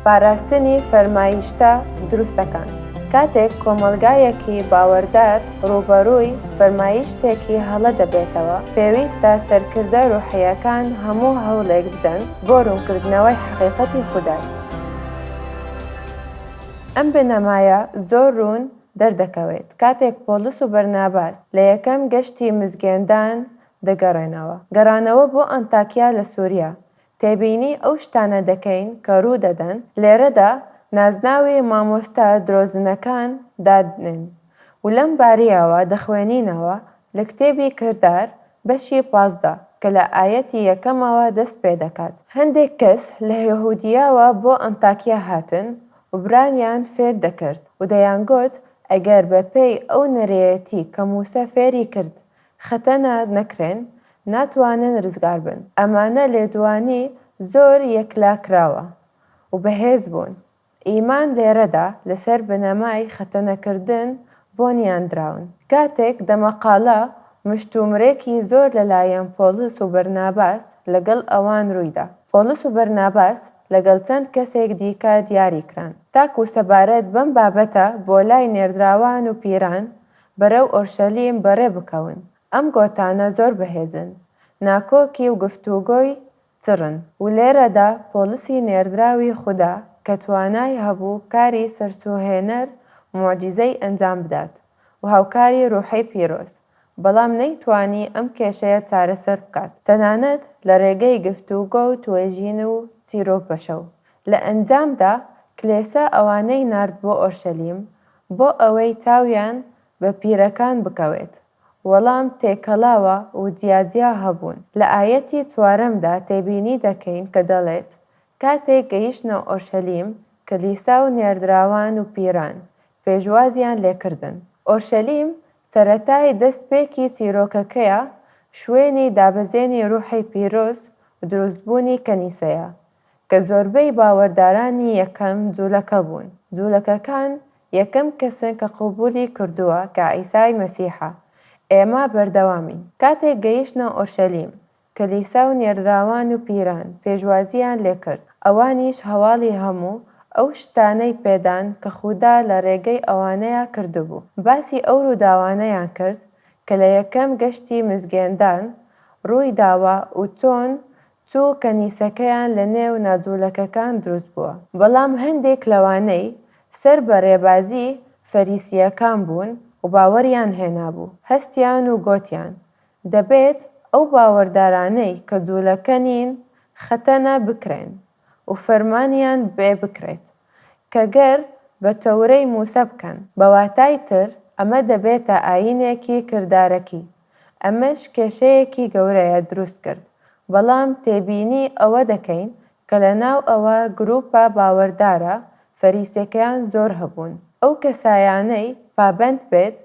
پاراستنی فەرمایشتە دروستەکان. کاتێک کۆمەلگایەکی باوەڕدار ڕوبەڕووی فەرمایشتێکی هەڵە دەبێتەوە، پێویستە سەرکردە ڕوحیەکان هەموو هەوڵێک بدەن بۆ ڕوونکردنەوەی حەقیقەتی خودای. ئەم بنەمایە زۆر ڕوون دەردەکەوێت کاتێک پۆلس و بەرناباس لە یەکەم گەشتی مزگەندان دەگەڕێنەوە. گەڕانەوە بۆ ئەنتاکیا لە سووریا. تێبینی ئەو شتانە دەکەین کە ڕوو دەدەن. لێرەدا نازناوی مامۆستا درۆزنەکان دادنێن و لەم باریەوە دەخوێنینەوە لە کتێبی کردار بەشی 15 کە لە ئایەتی یەکەمەوە دەست پێ دەکات. هەندێک کەس لە یەهودیاوە بۆ ئەنتاکیا هاتن و برانیان فێر دەکرد و دەیانگوت ئەگەر بەپێی ئەو نەرێتی کە موسە فێری کرد خەتەنە نەکرێن، ناتوانن ڕزگار بن. ئەمانە لێدوانی زۆر یەکلاکراوە و بەهێز بوون. ئیمان لێرەدا لەسەر بنەمای خەتەنەکردن بۆنیاندراون. کاتێک دەمەقاڵە مشتومڕێکی زۆر لەلایەن پۆلس و بەرناباس لەگەڵ ئەوان ڕوویدا. پۆلس و بەرناباس لەگەڵ چەند کەسێک دیکە دیاری کران تاکو سەبارەت بەم بابەتە بۆ لای نێردراوان و پیران بەرەو ئۆرشەلیم بەڕێ بکەون. ئەم گۆتانە زۆر بەهێزن، ناکۆکی و گفتوگۆی چڕن و لێرەدا پۆلسی نێردراوی خودا کە توانای هەبوو کاری سەرسوهێنەر موعجیزەی ئەنجام بدات و هاوکاری ڕوحەی پیرۆز، بەڵام نەیتوانی ئەم کێشەیە چارەسەر بکات، تەنانەت لە ڕێگەی گفتوگۆ و توێژین و چیرۆپەشەو. لە ئەنجامدا کلێسە ئەوانەی نارد بۆ ئۆرشەلیم بۆ ئەوەی چاویان بە پیرەکان بکەوێت، وەڵام تێکەڵاوە و جیاجیا هەبوون. لە ئایەتی 4دا تێبینی دەکەین کە دەڵێت کاتێک گەیشتنە ئۆرشەلیم کلیسا و نێردراوان و پیران پێشوازیان لێکردن. ئۆرشەلیم سەرەتای دەستپێکی چیرۆکەکەیە، شوێنی دابەزێنی ڕوحی پیرۆز و دروستبوونی کەنیسەیە کە زۆربەی باوەڕدارانی یەکەم جوولەکە بوون. جوولەکەکان یەکەم کەسن کە قبولی کردووە کە عیسای مەسیحە. ئێمە بەردەوامین. کاتێک گەیشتنە ئۆرشەلیم کلیسا و نێردراوان و پیران پێشوازیان لێکرد. ئەوانیش هەواڵی هەموو ئەو شتانەی پێدان کە خودا لە ڕێگەی ئەوانەیە کردبوو. باسی ئەو ڕووداوانەیان کرد کە لە یەکەم گەشتی مزگەندان ڕووی داوە و چۆن چوو کەنیسەکەیان لە نێو ناجوولەکەکان دروست بووە. بەڵام هەندێک لەوانەی سەر بە ڕێبازی فەریسیەکان بوون و باوەڕیان هێنابوو. هەستیان و گوتیان دەبێت ئەو باوەڕدارانەی کە جوولەکە نین خەتەنە بکرێن و فەرمانیان بێ بکرێت کە گەر بە تەورەی موسە بکەن. بەواتای تر ئەمە دەبێتە ئایینێکی کردارەکی. ئەمەش کێشەیەکی گەورەیە دروست کرد. بەڵام تێبینی ئەوە دەکەین کە لە ناو ئەوە گروپە باوەڕدارە فەریسیەکان زۆر هەبوون. ئەو کەسایانەی پابەند بێت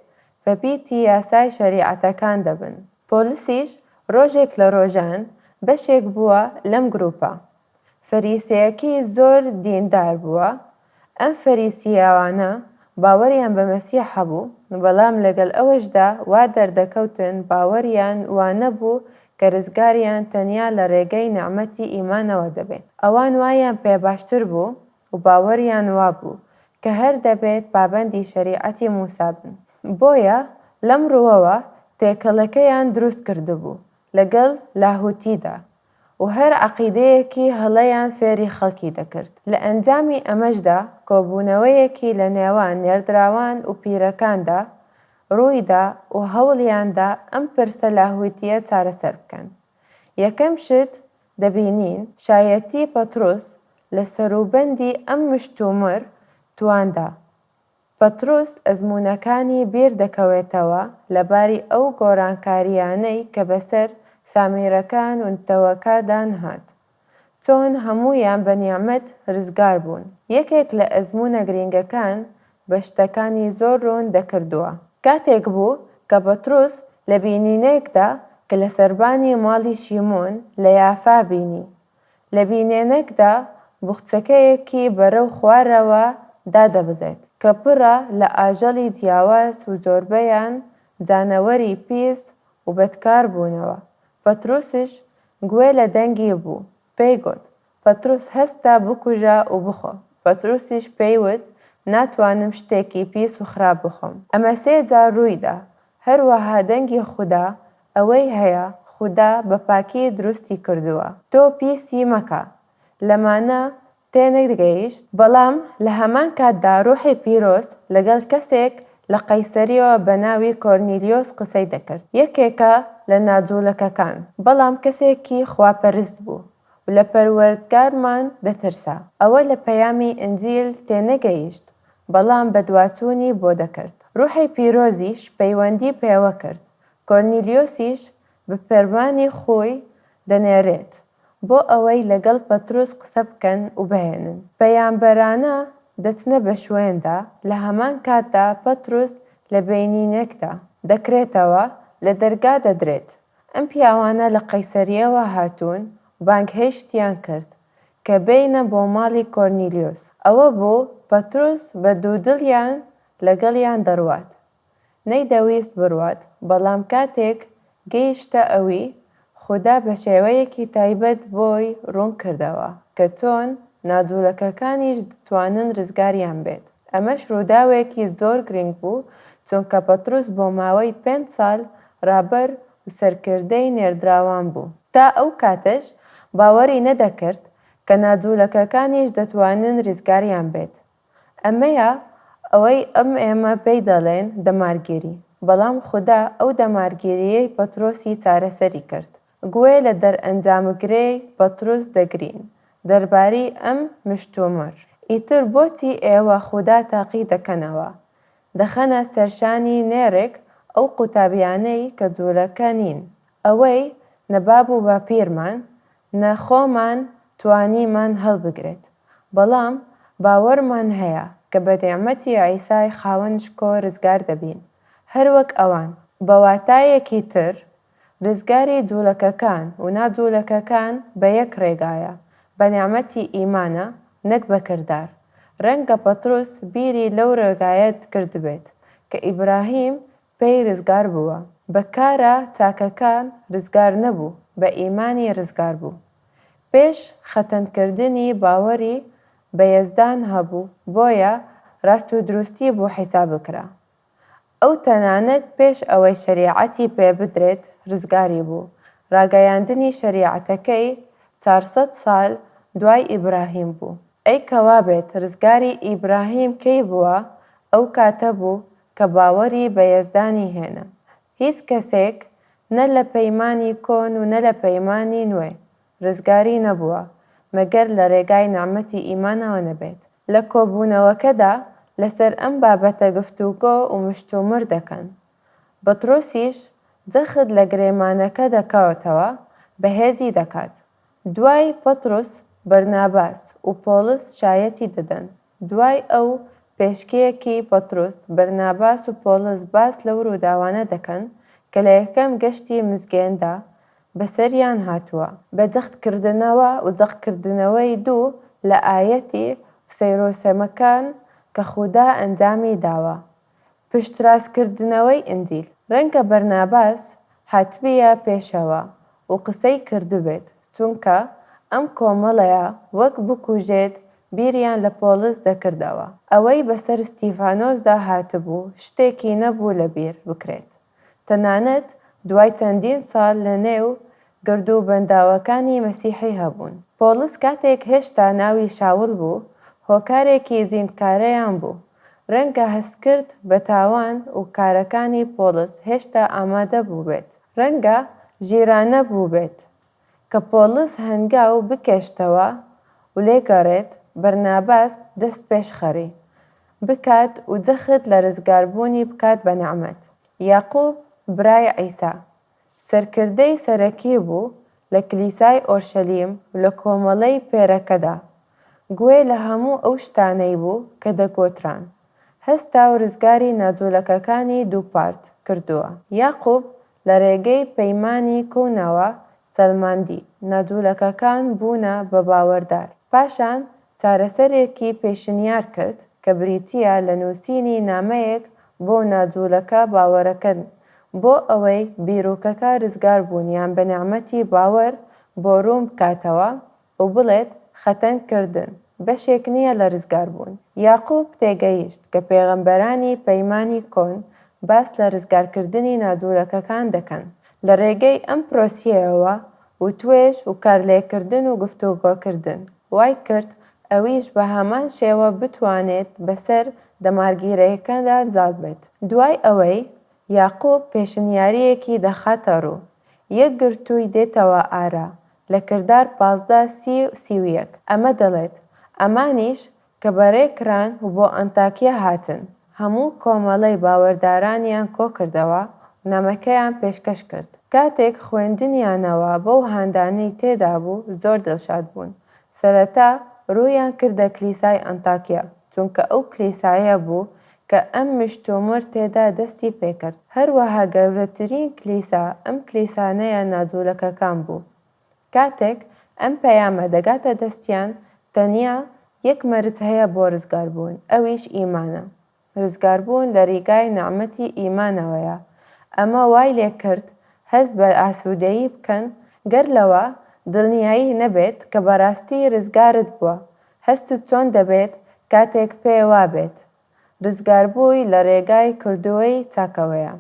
بە بیتی یاسای شەریعەتەکان دەبن. پۆلسیش ڕۆژێک لە ڕۆژان بەشێک بووە لەم گروپە. فەریسیەکی زۆر دیندار بووە. ئەم فەریسیەوانە باوەڕیان بە مەسیح هەبوو، بەڵام لەگەڵ ئەوەشدا وا دەردەکەوتن باوەڕیان وا نەبوو کە ڕزگاریان تەنیا لە ڕێگەی نەعمەتی ئیمانەوە دەبێت. ئەوان وایان پێ باشتر بوو و باوەڕیان وا بوو کە هەر دەبێت پابەندی شەریعەتی موسا بن. بۆیە لەم ڕووەوە تێکەڵەکەیان دروست کردبوو لەگەڵ لاهوتیدا و هەر عەقیدەیەکی هەڵەیان فێری خەڵکی دەکرد. لە ئەنجامی ئەمەشدا کۆبوونەوەیەکی لە نێوان نێردراوان و پیرەکاندا ڕوویدا و هەوڵیاندا ئەم پرسە لاهوتیە چارەسەر بکەن. یەکەم شت دەبینین شایەتی پەترۆس لە سەروبەندی ئەم مشتومڕ تواندا. پەترۆس ئەزموونەکانی بیر دەکەوێتەوە لەباری ئەو گۆڕانکاریانەی کە بەسەر سامیرەکان و نتەوەکەدان هات، چۆن هەموویان بە نیعمەت ڕزگار بوون. یەکێک لە ئەزموونە گرنگەکان بە شتەکانی زۆر ڕوون دەکردووە. کاتێک بوو کە پەترۆس لە بینینێکدا کە لە سەربانی ماڵی شیمۆن لە یافا بینی. لە بینێنێکدا بوخچەکەیەکی بەرەو خوارەوە دادەبزێت کە پڕە لە ئاژەڵی جیاواز و زۆربەیان جانەوەری پیس و بەدکار بوونەوە. پەترۆسش گوێ لە دەنگی بوو، پێی گوت پەترۆس هەستا بکوژە و بخۆ. پەترۆسیش پێیوت ناتوانم شتێکی پیس و خراپ بخۆم. ئەمە 3 جار ڕوویدا. هەروەها دەنگی خودا ئەوەی هەیە خودا بە پاکی دروستی کردووە. تۆ پیسی مەکە. لەمانە تێنەگەیشت، بەڵام لە هەمان کاتدا ڕوحی پیرۆز لەگەڵ کەسێک لە قەیسەریەوە بە ناوی کۆرنیلیۆس قسەی دەکرد. یەکێکە لە ناجوولەکەکان، بەڵام کەسێکی خواپەرست بوو و لە پەروەردگارمان دەترسا. ئەوە لە پەیامی ئنجیل تێنەگەیشت، بەڵام بە دواچوونی بۆ دەکرد. ڕوحی پیرۆزیش پەیوەندی پێوە کرد. کۆرنیلیۆسیش بە فەرمانی خۆی دەنێرێت بۆ ئەوەی لەگەڵ پەترۆس قسە بکەن و بهێنن. پەیامبەرانە دەچنە بە شوێندا، لە هەمان کاتدا پەترۆس لە بینینێکدا دەکرێتەوە، لە دەرگا دەدرێت. ئەم پیاوانە لە قەیسەریەوە هاتوون و بانگهێشتیان کرد کە بێینە بۆ ماڵی کۆرنیلیۆس. ئەوە بوو پەترۆس بە دوودڵیان لەگەڵیان دەڕوات. نەیدەویست بڕوات، بەڵام کاتێک گەیشتە ئەوی، خودا بە شێوەیەکی تایبەت بۆی ڕوون کردەوە کە چۆن ناجوولەکەکانیش دەتوانن ڕزگاریان بێت. ئەمەش ڕووداوێکی زۆر گرنگ بوو، چونکە پەترۆس بۆ ماوەی 5 ساڵ ڕابەر و سەرکردەی نێردراوان بوو. تا ئەو کاتەش باوەری نەدەکرد کە ناجوولەکەکانیش دەتوانن ڕزگاریان بێت. ئەمەیە ئەوەی ئێمە پێی دەڵێن دەمارگیری، بەڵام خودا ئەو دەمارگیریەی پەترۆسی چارەسەری کرد. گوێ لە دەرئەنجامگرەی پەترۆس دەگرین دەربارەی ئەم مشتومڕ. ئیتر بۆچی ئێوە خودا تاقی دەکەنەوە؟ دەخەنە سەرشانی نێرێک ئەو قوتابیانەی کە جوولەکە نین. ئەوەی نەباب و باپیرمان نەخۆمان توانیمان هەڵبگرێت، بەڵام باوەڕمان هەیە کە بە نێعمەتی عیسای خاوەن شکۆ ڕزگار دەبین. هەروەک ئەوان. بە واتایەکی تر، ڕزگاری جوولەکەکان و ناجوولەکەکان بە یەک ڕێگایە، بە نێعمەتی ئیمانە، نەک بە کردار. ڕەنگە پەترۆس بیری لەو ڕێگایەت کردبێت کە ئیبراهیم پێی ڕزگار بووە. بە کارە چاکەکان ڕزگار نەبوو، بە ئیمانی ڕزگار بوو. پێش خەتەنکردنی باوەری بە یەزدان هەبوو، بۆیە ڕاست و دروستی بۆ حیساب بکرا. ئەو تەنانەت پێش ئەوەی شەریعەتی پێ بدرێت ڕزگاری بوو. ڕاگەیاندنی شەریعەتەکەی 400 ساڵ دوای ئیبراهیم بوو. ئەی کەوا بێت ڕزگاری ئیبراهیم کەی بووە؟ ئەو کاتە بوو کە باوەری بە یەزدانی هێنا. هیچ کەسێک نە لە پەیمانی کۆن و نە لە پەیمانی نوێ ڕزگاری نەبووە، مەگەر لە ڕێگای نەعمەتی ئیمانەوە نەبێت. لە کۆبوونەوەکەدا لەسەر ئەم بابەتە گفتوگۆ و مشتومڕ دەکەن. بەترۆسیش جەخت لە گرێمانەکە دەکەوێتەوە، بەهێزی دەکات. دوای پەترۆس بەرناباس و پۆڵس شایەتی دەدەن. دوای ئەو پێشکەیەکی پەترۆس، بەرناباس و پۆڵس باس لەو ڕووداوانە دەکەن کە لە یەکەم گەشتی مزگەێندا بەسەریان هاتووە، بە جەختکردنەوە و جەختکردنەوەی دوو لە ئایەتی سەیرۆسەمەکان کە خودا ئەنجامی داوە. پشتڕاستکردنەوەی ئنجیل. ڕەنگە بەرناباس هاتبیە پێشەوە و قسەی کردبێت، چونکە ئەم کۆمەڵەیە وەک بکوژێت بیریان لە پۆڵس دەکردەوە. ئەوەی بەسەر ستیفانۆسدا هاتبوو شتێکی نەبوو لە بیر بکرێت، تەنانەت دوای چەندین ساڵ لە نێو گردوبەنداوەکانی مەسیحی هەبوون. پۆڵس کاتێک هێشتا ناوی شاول بوو، هۆکارێکی زیندکارەیان بوو. ڕەنگە هەستکرد بە تاوان و کارەکانی پۆڵس هێشتا ئامادە بوو بێت. ڕەنگە ژیرانە بوو بێت کە پۆڵس هەنگاو بکێشتەوە و لێگەڕێت بەرناباس دەست پێشخەری بکات و جەخت لە ڕزگاربوونی بکات بە نەعمەت. یاقوب برای عیسا سەرکردەی سەرەکی بوو لە کلیسای ئۆرشەلیم و لە کۆمەڵەی پێرەکەدا. گوێ لە هەموو ئەو شتانەی بوو کە دەگۆتران. هەستا و ڕزگاری ناجوولەکەکانی دووپارت کردووە. یاقوب لە ڕێگەی پەیمانی کۆنەوە سەلماندی ناجوولەکەکان بوونە بە باوەڕدار. پاشان چارەسەرێکی پێشنیار کرد کە بریتیە لە نووسینی نامەیەک بۆ ناجوولەکە باوەڕەکەن بۆ ئەوەی بیرۆکەکە ڕزگار بوونیان بە نەعمەتی باوەڕ بۆ ڕوون بکاتەوە و بڵێت خەتەنکردن بەشێک نییە لە ڕزگاربوون. یاقوب تێگەیشت کە پێغەمبەرانی پەیمانی کۆن باس لە ڕزگارکردنی نادوورەکەکان دەکەن. لە ڕێگەی ئەم پرۆسیەوە و توێژ و کارلێکردن و گفتوگۆکردن وای کرد ئەویش بە هەمان شێوە بتوانێت بەسەر دەمارگیرەکەدا زاڵ بێت. دوای ئەوەی یاقوب پێشنیاریەکی دەخاتە ڕوو، یەک گرتووی دێتەوە ئارا لە کردار 15:31 ئەمە دەڵێت ئەمانیش کە بەڕێکران و بۆ ئەنتاکیە هاتن هەموو کۆمەڵەی باوەڕدارانیان کۆ کردەوە و نامەکەیان پێشکەش کرد. کاتێک خوێندنیانەوە بەو هاندانەی تێدا بوو زۆر دڵشاد بوون. سەرەتا ڕوویان کردە کلیسای ئەنتاکیا چونکە ئەو کلیسایە بوو کە ئەم مشتومڕ تێدا دەستی پێکرد. هەروەها گەورەترین کلیسا ئەم کلیسانەیە نادوولەکەکان بوو. کاتێک ئەم پەیامە دەگاتە دەستیان تەنیا یەک مەرج هەیە بۆ ڕزگاربوون، ئەویش ئیمانە. ڕزگاربوون لە ڕێگای نەعمەتی ئیمانەوەیە. ئەمە وای لێ کرد هەست بە ئاسوودەیی بکەن گەر لەوە دڵنیایی نەبێت کە بەڕاستی ڕزگارت بووە. هەستت چۆن دەبێت کاتێک پێ وابێت ڕزگاربووی لە ڕێگای کردووەی چاکەوەیە.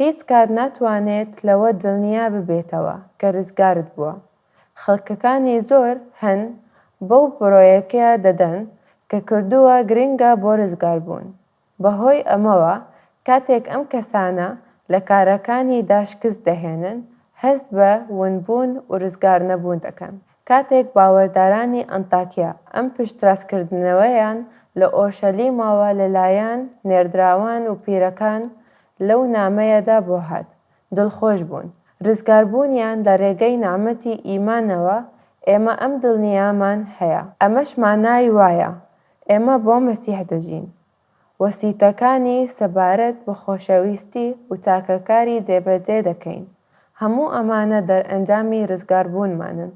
هیچ کات ناتوانێت لەوە دڵنیا ببێتەوە کە ڕزگارت بووە. خەڵکەکانی زۆر هەن بەو بڕۆیەکەیە دەدەن کە کردووە گرنگە بۆ ڕزگاربوون. بەهۆی ئەمەوە کاتێک ئەم کەسانە لە کارەکانی داشکست دەهێنن هەست بە ونبوون و ڕزگار نەبوون دەکەن. کاتێک باوەڕدارانی ئەنتاکیا ئەم پشتڕاستکردنەوەیان لە ئۆرشەلیمەوە لەلایەن نێردراوان و پیرەکان لەو نامەیەدا بۆ هات دڵخۆش بوون. ڕزگاربوونیان لە ڕێگەی نعمەتی ئیمانەوە ئێمە ئەم دڵنیامان هەیە. ئەمەش مانای وایە ئێمە بۆ مەسیح دەژین. وەسیتەکانی سەبارەت بە خۆشەویستی و تاکەکاری جێبەجێ دەکەین. هەموو ئەمانە دەرئەنجامی ڕزگاربوونمانن.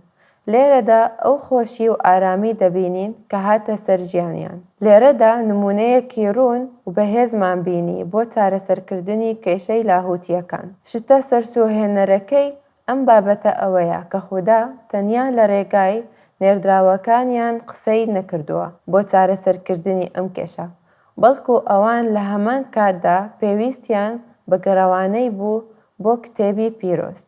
لێرەدا ئەو خۆشی و ئارامی دەبینین کە هاتە سەر ژیانیان. لێرەدا نمونەیەکی ڕوون و بەهێزمان بینی بۆ چارەسەرکردنی کێشەی لاهوتیەکان. شتە سەرسوهێنەرەکەی ئەم بابەتە ئەوەیە کە خوددا تەنیا لە ڕێگای نێردراوەکانیان قسەی نەکردووە بۆ چارەسەرکردنی ئەم کێشە، بەڵکو ئەوان لە هەمان کاتدا پێویستیان بە گەڕەوانەی بوو بۆ کتێبی پیرۆز،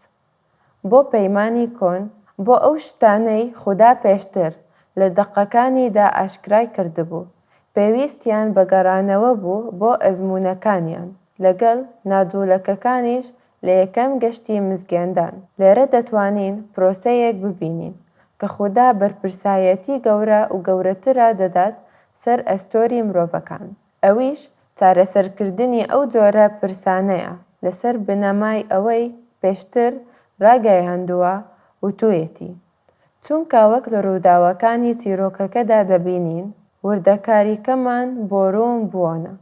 بۆ پەیمانی کۆن، بۆ ئەو شتانەی خوددا پێشتر لە دەقەکانیدا ئاشکرای کردبوو. پێویستیان بە گەڕانەوە بوو بۆ ئەزموونەکانیان لەگەڵ نادوولەکەکانیش لە یەکەم گەشتی مزگەندان. لێرە دەتوانین پرۆسەیەک ببینین کە خوددا بەرپرسایەتی گەورە و گەورەترە دەدات سەر ئەستۆری مرۆڤەکان. ئەویش چارەسەرکردنی ئەو جۆرە پرسانەیە لەسەر بنەمای ئەوەی پێشتر ڕاگەیاندووە و توێتی. چونکە وەک لە ڕووداوەکانی چیرۆکەکەدا دەبینین وردەکاریکەمان بۆ ڕوون بوونە.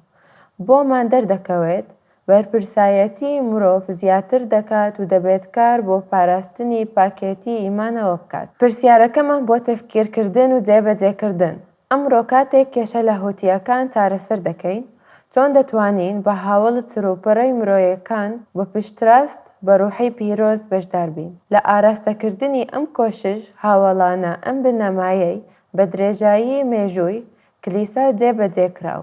بۆمان دەردەکەوێت بەرپرسایەتی مرۆڤ زیاتر دەکات و دەبێت کار بۆ پاراستنی پاکێتی ئیمانەوە بکات. پرسیارەکەمان بۆ تەفکیرکردن و جێبەجێکردن. ئەمڕۆ کاتێک کێشە لاهوتیەکان چارەسەر دەکەین، چۆن دەتوانین بە هاوڵ چرۆپەڕەی مرۆیەکان بە پشتڕاست بە ڕوحی پیرۆز بەشدار بین. لە ئاراستەکردنی ئەم کۆشش هاوڵانە ئەم بنەمایەی بە درێژایی مێژووی کلیسا جێبەجێکراو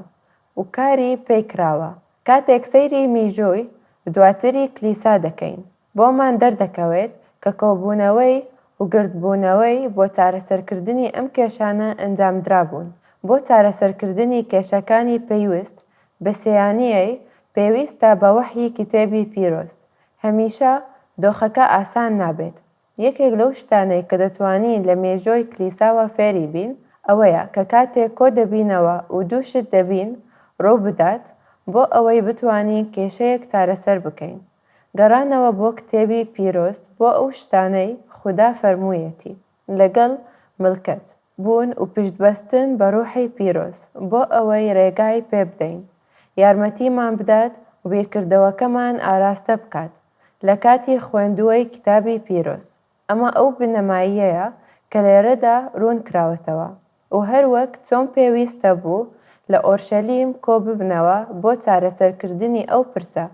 و کاری پێیکراوە. کاتێک سەیری میژووی دواتری کلیسا دەکەین، بۆمان دەردەکەوێت کە کۆبوونەوەی و گردبوونەوەی بۆ چارەسەرکردنی ئەم کێشانە ئەنجامدرا بوون. بۆ چارەسەرکردنی کێشەکانی پێیوست بە سەیانیەی پێویستە بە وەحی کتێبی پیرۆز. هەمیشە دۆخەکە ئاسان نابێت. یەکێک لەو شتانەی کە دەتوانین لە مێژۆی کلیساوە فێری بین ئەوەیە کە کاتێک کۆ دەبینەوە و دووشت دەبین ڕوو بدات بۆ ئەوەی بتوانین کێشەیەک چارەسەر بکەین. گەڕانەوە بۆ کتێبی پیرۆز بۆ ئەو شتانەی خوددا فەرموویەتی لەگەڵ ملکەت بوون و پشتبەستن بە ڕوحی پیرۆز بۆ ئەوەی ڕێگای پێ بدەین، یارمەتیمان بدات و بیرکردەوەکەمان ئاراستە بکات لە کاتی خوێندووەی کتابی پیرۆز. ئەمە ئەو بنەماییەیە کە لێرەدا ڕوون کراوەتەوە و هەروەک چۆن پێویستە بوو لە ئۆرشەلیم کۆ ببنەوە بۆ چارەسەرکردنی ئەو پرسە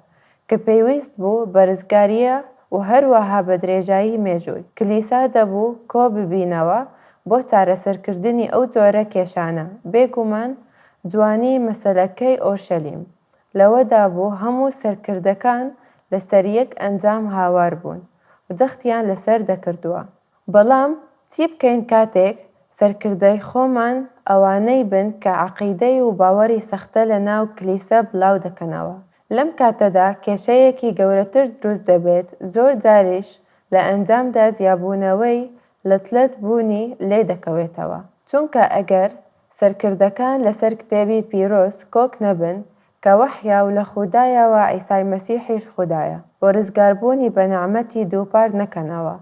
کە پێویست بوو بە ڕزگاریە و هەروەها بە درێژایی مێژووی. کلیسا دەبوو کۆ ببینەوە بۆ چارەسەرکردنی ئەو جۆرە کێشانە. بێگومان جوانی مەسەلەکەی ئۆرشەلیم لەوەدا بوو هەموو سەرکردەکان لەسەر یەک ئەنجام هاوار بوون و دەستیان لەسەر دەکردووە. بەڵام چی بکەین کاتێک سەرکردەی خۆمان ئەوانەی بن کە عەقیدەی و باوەری سەختە لە ناو کلیسە بڵاو دەکەنەوە؟ لەم کاتەدا کێشەیەکی گەورەتر دروست دەبێت، زۆر جاریش لە ئەنجامدا جیابوونەوەی لەتلەت بوونی لێ دەکەوێتەوە. چونکە ئەگەر سەرکردەکان لەسەر کتێبی پیرۆز کۆک نەبن کە وەحیا و لە خودایەوە عیسای مەسیحیش خودایە بۆ ڕزگاربوونی بە نەعمەتی دووپار نەکەنەوە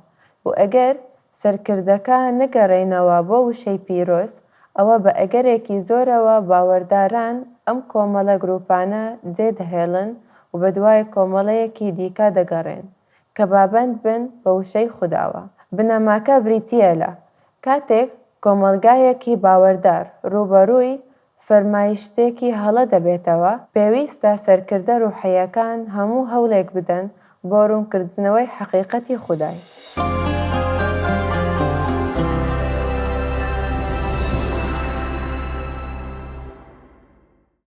و ئەگەر سەرکردەکان نەگەڕێنەوە بۆ وشەی پیرۆز، ئەوە بە ئەگەرێکی زۆرەوە باوەڕداران ئەم کۆمەڵە گروپانە جێدەهێڵن و بەدوای کۆمەڵەیەکی دیکە دەگەڕێن کە بابەند بن بە وشەی خوداوە. بنەماکە بریتیە لە کاتێک کۆمەلگایەکی باوەڕدار ڕوبەڕووی فەرمایشتێکی هەڵە دەبێتەوە، پێویستە سەرکردە ڕوحیەکان هەموو هەوڵێک بدەن بۆ ڕوونکردنەوەی حەقیقەتی خودای.